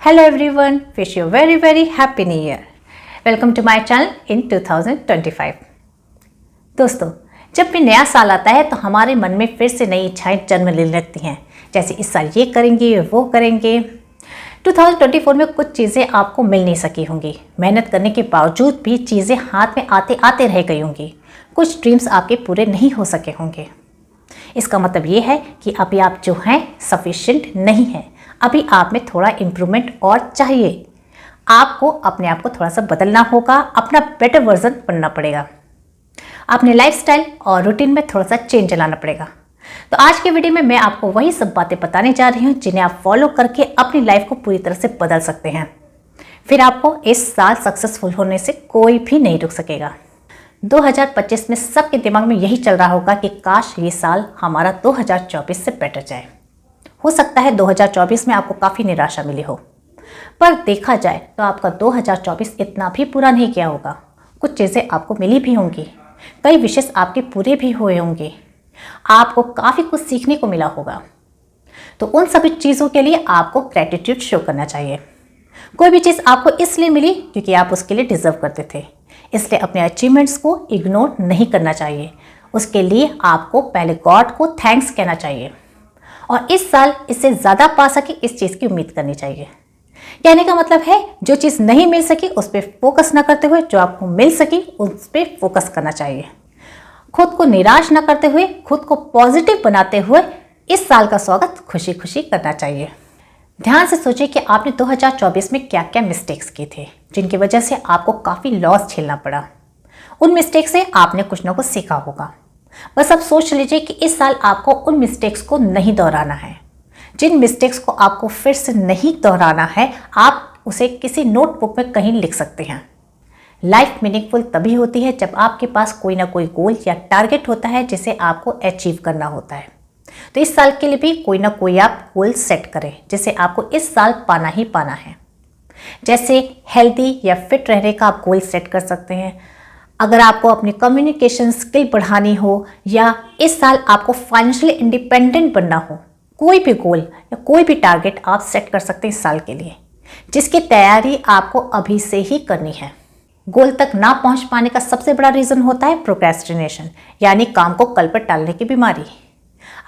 Hello everyone, wish you very very happy new year. Welcome to my channel in 2025. दोस्तों, जब भी नया साल आता है तो हमारे मन में फिर से नई इच्छाएं जन्म लेने लगती हैं। जैसे इस साल ये करेंगे, वो करेंगे। 2024 में कुछ चीज़ें आपको मिल नहीं सकी होंगी। मेहनत करने के बावजूद भी चीज़ें हाथ में आते आते रह गई होंगी। कुछ ड्रीम्स आपके पूरे नहीं हो सके होंगे। इसका मतलब ये है कि अभी आप जो हैं सफिशिएंट नहीं हैं। अभी आप में थोड़ा इम्प्रूवमेंट और चाहिए। आपको अपने आप को थोड़ा सा बदलना होगा, अपना बेटर वर्जन बनना पड़ेगा। अपने लाइफस्टाइल और रूटीन में थोड़ा सा चेंज लाना पड़ेगा। तो आज के वीडियो में मैं आपको वही सब बातें बताने जा रही हूँ जिन्हें आप फॉलो करके अपनी लाइफ को पूरी तरह से बदल सकते हैं। फिर आपको इस साल सक्सेसफुल होने से कोई भी नहीं रुक सकेगा। 2025 में सबके दिमाग में यही चल रहा होगा कि काश ये साल हमारा 2024 से बेटर जाए। हो सकता है 2024 में आपको काफ़ी निराशा मिली हो, पर देखा जाए तो आपका 2024 इतना भी पूरा नहीं किया होगा। कुछ चीज़ें आपको मिली भी होंगी, कई विशेष आपके पूरे भी हुए होंगे, आपको काफ़ी कुछ सीखने को मिला होगा। तो उन सभी चीज़ों के लिए आपको ग्रैटिट्यूड शो करना चाहिए। कोई भी चीज़ आपको इसलिए मिली क्योंकि आप उसके लिए डिजर्व करते थे, इसलिए अपने अचीवमेंट्स को इग्नोर नहीं करना चाहिए। उसके लिए आपको पहले गॉड को थैंक्स कहना चाहिए और इस साल इससे ज़्यादा पा सके इस चीज़ की उम्मीद करनी चाहिए। कहने का मतलब है जो चीज़ नहीं मिल सकी उस पर फोकस ना करते हुए जो आपको मिल सकी उस पर फोकस करना चाहिए। खुद को निराश ना करते हुए, खुद को पॉजिटिव बनाते हुए इस साल का स्वागत खुशी खुशी करना चाहिए। ध्यान से सोचिए कि आपने 2024 में क्या क्या मिस्टेक्स किए थे जिनकी वजह से आपको काफ़ी लॉस झेलना पड़ा। उन मिस्टेक से आपने कुछ ना कुछ सीखा होगा। बस अब सोच लीजिए कि इस साल आपको उन मिस्टेक्स को नहीं दोहराना है। जिन मिस्टेक्स को आपको फिर से नहीं दोहराना है, आप उसे किसी नोटबुक में कहीं लिख सकते हैं। लाइफ मीनिंगफुल तभी होती है जब आपके पास कोई ना कोई गोल या टारगेट होता है जिसे आपको अचीव करना होता है। तो इस साल के लिए भी कोई ना कोई आप गोल सेट करें जिसे आपको इस साल पाना ही पाना है। जैसे हेल्दी या फिट रहने का आप गोल सेट कर सकते हैं। अगर आपको अपनी कम्युनिकेशन स्किल बढ़ानी हो या इस साल आपको फाइनेंशियली इंडिपेंडेंट बनना हो, कोई भी गोल या कोई भी टारगेट आप सेट कर सकते हैं इस साल के लिए, जिसकी तैयारी आपको अभी से ही करनी है। गोल तक ना पहुंच पाने का सबसे बड़ा रीज़न होता है प्रोक्रेस्टिनेशन, यानी काम को कल पर टालने की बीमारी।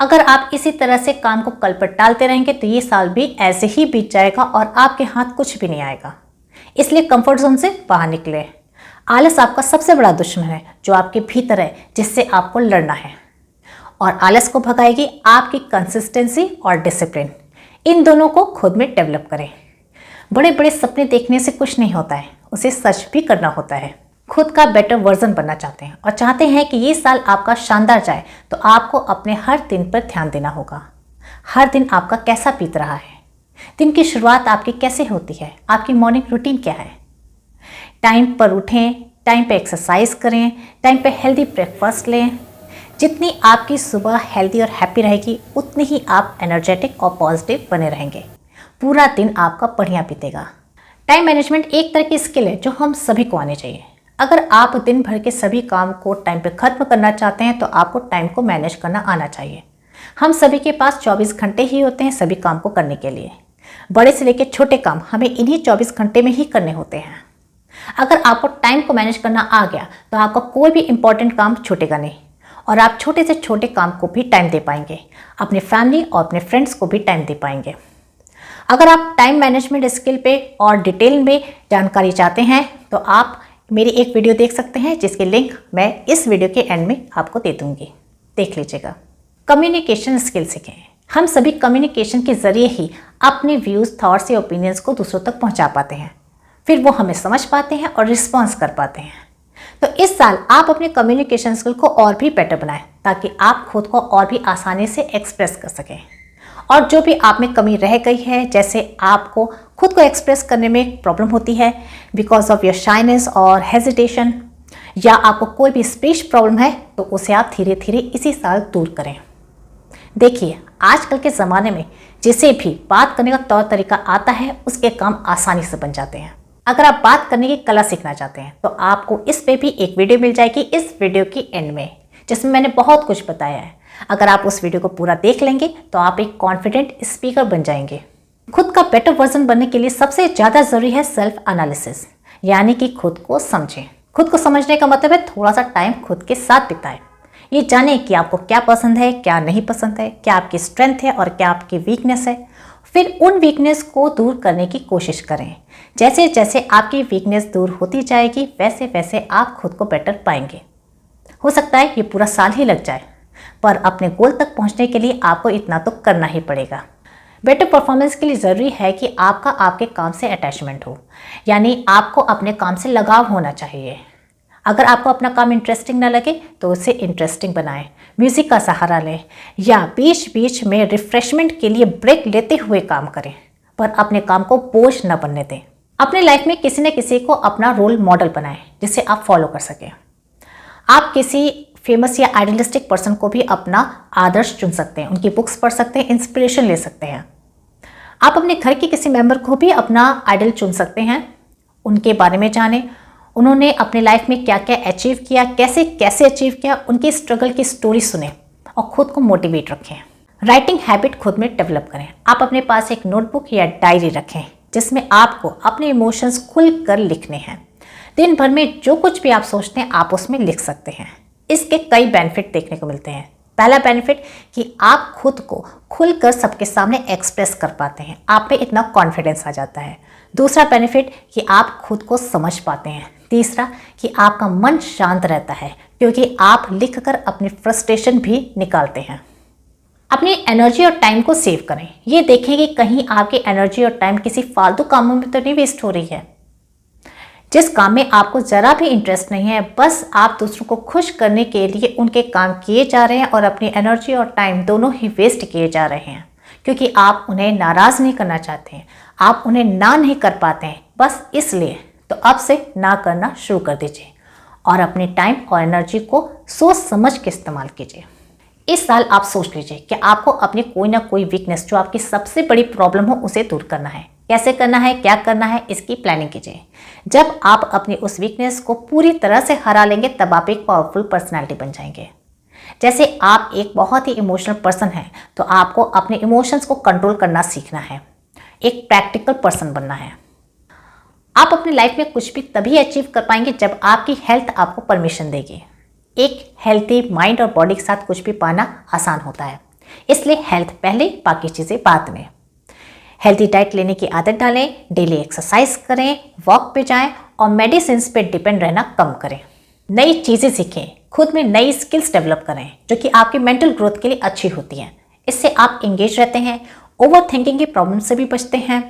अगर आप इसी तरह से काम को कल पर टालते रहेंगे तो ये साल भी ऐसे ही बीत जाएगा और आपके हाथ कुछ भी नहीं आएगा। इसलिए कंफर्ट जोन से बाहर निकले। आलस आपका सबसे बड़ा दुश्मन है जो आपके भीतर है, जिससे आपको लड़ना है। और आलस को भगाएगी आपकी कंसिस्टेंसी और डिसिप्लिन। इन दोनों को खुद में डेवलप करें। बड़े बड़े सपने देखने से कुछ नहीं होता है, उसे सच भी करना होता है। खुद का बेटर वर्जन बनना चाहते हैं और चाहते हैं कि ये साल आपका शानदार जाए, तो आपको अपने हर दिन पर ध्यान देना होगा। हर दिन आपका कैसा बीत रहा है, दिन की शुरुआत आपकी कैसे होती है, आपकी मॉर्निंग रूटीन क्या है। टाइम पर उठें, टाइम पे एक्सरसाइज करें, टाइम पे हेल्दी ब्रेकफास्ट लें। जितनी आपकी सुबह हेल्दी और हैप्पी रहेगी उतनी ही आप एनर्जेटिक और पॉजिटिव बने रहेंगे। पूरा दिन आपका बढ़िया बीतेगा। टाइम मैनेजमेंट एक तरह की स्किल है जो हम सभी को आनी चाहिए। अगर आप दिन भर के सभी काम को टाइम पे ख़त्म करना चाहते हैं तो आपको टाइम को मैनेज करना आना चाहिए। हम सभी के पास 24 घंटे ही होते हैं सभी काम को करने के लिए। बड़े से लेकर छोटे काम हमें इन्हीं 24 घंटे में ही करने होते हैं। अगर आपको टाइम को मैनेज करना आ गया तो आपका कोई भी इंपॉर्टेंट काम छूटेगा नहीं और आप छोटे से छोटे काम को भी टाइम दे पाएंगे। अपनी फैमिली और अपने फ्रेंड्स को भी टाइम दे पाएंगे। अगर आप टाइम मैनेजमेंट स्किल पे और डिटेल में जानकारी चाहते हैं तो आप मेरी एक वीडियो देख सकते हैं जिसकी लिंक मैं इस वीडियो के एंड में आपको दे दूंगी, देख लीजिएगा। कम्युनिकेशन स्किल सीखें। हम सभी कम्युनिकेशन के जरिए ही अपने व्यूज़, थॉट्स या ओपिनियंस को दूसरों तक पहुंचा पाते हैं। फिर वो हमें समझ पाते हैं और रिस्पॉन्स कर पाते हैं। तो इस साल आप अपने कम्युनिकेशन स्किल को और भी बेटर बनाएं ताकि आप खुद को और भी आसानी से एक्सप्रेस कर सकें। और जो भी आप में कमी रह गई है, जैसे आपको खुद को एक्सप्रेस करने में प्रॉब्लम होती है बिकॉज ऑफ योर शाइनेस और हेजिटेशन, या आपको कोई भी स्पीच प्रॉब्लम है, तो उसे आप धीरे धीरे इसी साल दूर करें। देखिए, आजकल के ज़माने में जिसे भी बात करने का तौर तरीका आता है उसके काम आसानी से बन जाते हैं। अगर आप बात करने की कला सीखना चाहते हैं तो आपको इस पे भी एक वीडियो मिल जाएगी इस वीडियो की एंड में, जिसमें मैंने बहुत कुछ बताया है। अगर आप उस वीडियो को पूरा देख लेंगे तो आप एक कॉन्फिडेंट स्पीकर बन जाएंगे। खुद का बेटर वर्जन बनने के लिए सबसे ज़्यादा ज़रूरी है सेल्फ एनालिसिस, यानी कि खुद को समझें। खुद को समझने का मतलब है थोड़ा सा टाइम खुद के साथ बिताएं। ये जानें कि आपको क्या पसंद है, क्या नहीं पसंद है, क्या आपकी स्ट्रेंथ है और क्या आपकी वीकनेस है। फिर उन वीकनेस को दूर करने की कोशिश करें। जैसे जैसे आपकी वीकनेस दूर होती जाएगी वैसे वैसे आप खुद को बेटर पाएंगे। हो सकता है ये पूरा साल ही लग जाए, पर अपने गोल तक पहुंचने के लिए आपको इतना तो करना ही पड़ेगा। बेटर परफॉर्मेंस के लिए ज़रूरी है कि आपका आपके काम से अटैचमेंट हो, यानी आपको अपने काम से लगाव होना चाहिए। अगर आपको अपना काम इंटरेस्टिंग ना लगे तो उसे इंटरेस्टिंग बनाएं, म्यूज़िक का सहारा लें या बीच बीच में रिफ्रेशमेंट के लिए ब्रेक लेते हुए काम करें, पर अपने काम को बोझ न बनने दें। अपनी लाइफ में किसी न किसी को अपना रोल मॉडल बनाएं जिसे आप फॉलो कर सकें। आप किसी फेमस या आइडियलिस्टिक पर्सन को भी अपना आदर्श चुन सकते हैं, उनकी बुक्स पढ़ सकते हैं, इंस्पिरेशन ले सकते हैं। आप अपने घर के किसी मेंबर को भी अपना आइडल चुन सकते हैं, उनके बारे में जानें, उन्होंने अपने लाइफ में क्या क्या अचीव किया, कैसे कैसे अचीव किया, उनकी स्ट्रगल की स्टोरी सुने और खुद को मोटिवेट रखें। राइटिंग हैबिट खुद में डेवलप करें। आप अपने पास एक नोटबुक या डायरी रखें जिसमें आपको अपने इमोशंस खुल कर लिखने हैं। दिन भर में जो कुछ भी आप सोचते हैं आप उसमें लिख सकते हैं। इसके कई बेनिफिट देखने को मिलते हैं। पहला बेनिफिट कि आप खुद को खुलकर सबके सामने एक्सप्रेस कर पाते हैं, आप में इतना कॉन्फिडेंस आ जाता है। दूसरा बेनिफिट कि आप खुद को समझ पाते हैं। तीसरा कि आपका मन शांत रहता है क्योंकि आप लिखकर अपनी फ्रस्ट्रेशन भी निकालते हैं। अपनी एनर्जी और टाइम को सेव करें। ये देखें कि कहीं आपकी एनर्जी और टाइम किसी फालतू कामों में तो नहीं वेस्ट हो रही है। जिस काम में आपको ज़रा भी इंटरेस्ट नहीं है, बस आप दूसरों को खुश करने के लिए उनके काम किए जा रहे हैं और अपनी एनर्जी और टाइम दोनों ही वेस्ट किए जा रहे हैं क्योंकि आप उन्हें नाराज़ नहीं करना चाहते हैं, आप उन्हें ना नहीं कर पाते हैं, बस इसलिए। तो अब से ना करना शुरू कर दीजिए और अपने टाइम और एनर्जी को सोच समझ के इस्तेमाल कीजिए। इस साल आप सोच लीजिए कि आपको अपनी कोई ना कोई वीकनेस जो आपकी सबसे बड़ी प्रॉब्लम हो उसे दूर करना है। कैसे करना है, क्या करना है, इसकी प्लानिंग कीजिए। जब आप अपनी उस वीकनेस को पूरी तरह से हरा लेंगे तब आप एक पावरफुल पर्सनालिटी बन जाएंगे। जैसे आप एक बहुत ही इमोशनल पर्सन हैं तो आपको अपने इमोशंस को कंट्रोल करना सीखना है, एक प्रैक्टिकल पर्सन बनना है। आप अपनी लाइफ में कुछ भी तभी अचीव कर पाएंगे जब आपकी हेल्थ आपको परमिशन देगी। एक हेल्थी माइंड और बॉडी के साथ कुछ भी पाना आसान होता है, इसलिए हेल्थ पहले, बाकी चीज़ें बाद में। हेल्थी डाइट लेने की आदत डालें, डेली एक्सरसाइज करें, वॉक पे जाएं और मेडिसिन पे डिपेंड रहना कम करें। नई चीज़ें सीखें, खुद में नई स्किल्स डेवलप करें जो कि आपकी मेंटल ग्रोथ के लिए अच्छी होती हैं। इससे आप एंगेज रहते हैं, ओवर थिंकिंग की प्रॉब्लम से भी बचते हैं।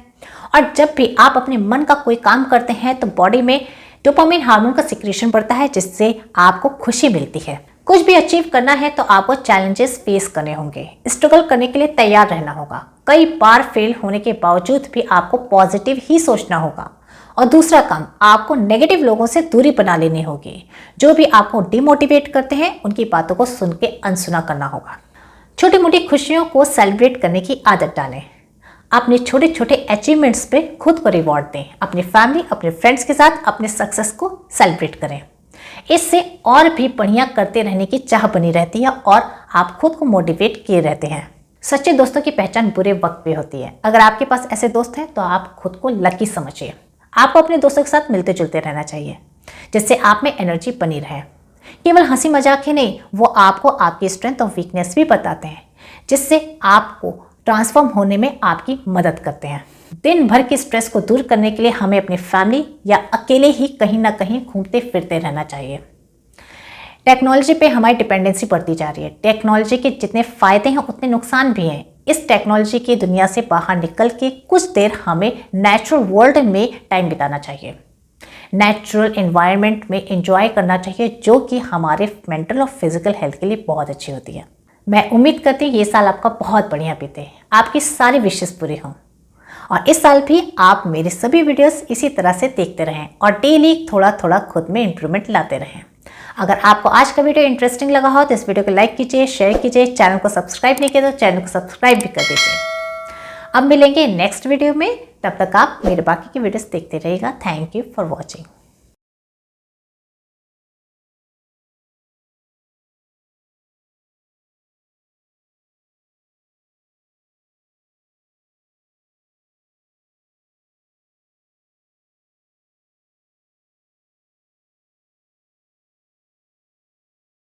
और जब भी आप अपने मन का कोई काम करते हैं तो बॉडी में डोपामिन हार्मोन का सिक्रेशन बढ़ता है जिससे आपको खुशी मिलती है। कुछ भी अचीव करना है तो आपको चैलेंजेस फेस करने होंगे, स्ट्रगल करने के लिए तैयार रहना होगा। कई बार फेल होने के बावजूद भी आपको पॉजिटिव ही सोचना होगा। और दूसरा काम, आपको नेगेटिव लोगों से दूरी बना लेनी होगी। जो भी आपको डिमोटिवेट करते हैं उनकी बातों को सुन के अनसुना करना होगा। छोटी मोटी खुशियों को सेलिब्रेट करने की आदत डालें। अपने छोटे छोटे अचीवमेंट्स पे खुद को रिवॉर्ड दें। अपनी फैमिली, अपने फ्रेंड्स के साथ अपने सक्सेस को सेलिब्रेट करें। इससे और भी बढ़िया करते रहने की चाह बनी रहती है और आप खुद को मोटिवेट किए रहते हैं। सच्चे दोस्तों की पहचान बुरे वक्त पे होती है। अगर आपके पास ऐसे दोस्त हैं तो आप खुद को लकी समझिए। आपको अपने दोस्तों के साथ मिलते जुलते रहना चाहिए जिससे आप में एनर्जी बनी रहे। केवल हंसी मजाक ही नहीं, वो आपको आपकी स्ट्रेंथ और वीकनेस भी बताते हैं जिससे आपको ट्रांसफॉर्म होने में आपकी मदद करते हैं। दिन भर की स्ट्रेस को दूर करने के लिए हमें अपनी फैमिली या अकेले ही कहीं ना कहीं घूमते फिरते रहना चाहिए। टेक्नोलॉजी पे हमारी डिपेंडेंसी बढ़ती जा रही है। टेक्नोलॉजी के जितने फ़ायदे हैं उतने नुकसान भी हैं। इस टेक्नोलॉजी की दुनिया से बाहर निकल के कुछ देर हमें नेचुरल वर्ल्ड में टाइम बिताना चाहिए, नेचुरल एनवायरनमेंट में एंजॉय करना चाहिए जो कि हमारे मेंटल और फिजिकल हेल्थ के लिए बहुत अच्छी होती है। मैं उम्मीद करती हूँ ये साल आपका बहुत बढ़िया बीते, आपकी सारी विशेष पूरी हों और इस साल भी आप मेरे सभी वीडियोस इसी तरह से देखते रहें और डेली थोड़ा थोड़ा खुद में इम्प्रूवमेंट लाते रहें। अगर आपको आज का वीडियो इंटरेस्टिंग लगा हो तो इस वीडियो को लाइक कीजिए, शेयर कीजिए, चैनल को सब्सक्राइब नहीं किया तो चैनल को सब्सक्राइब भी कर दीजिए। अब मिलेंगे नेक्स्ट वीडियो में, तब तक आप मेरे बाकी की वीडियोस देखते रहिएगा। Thank you for watching.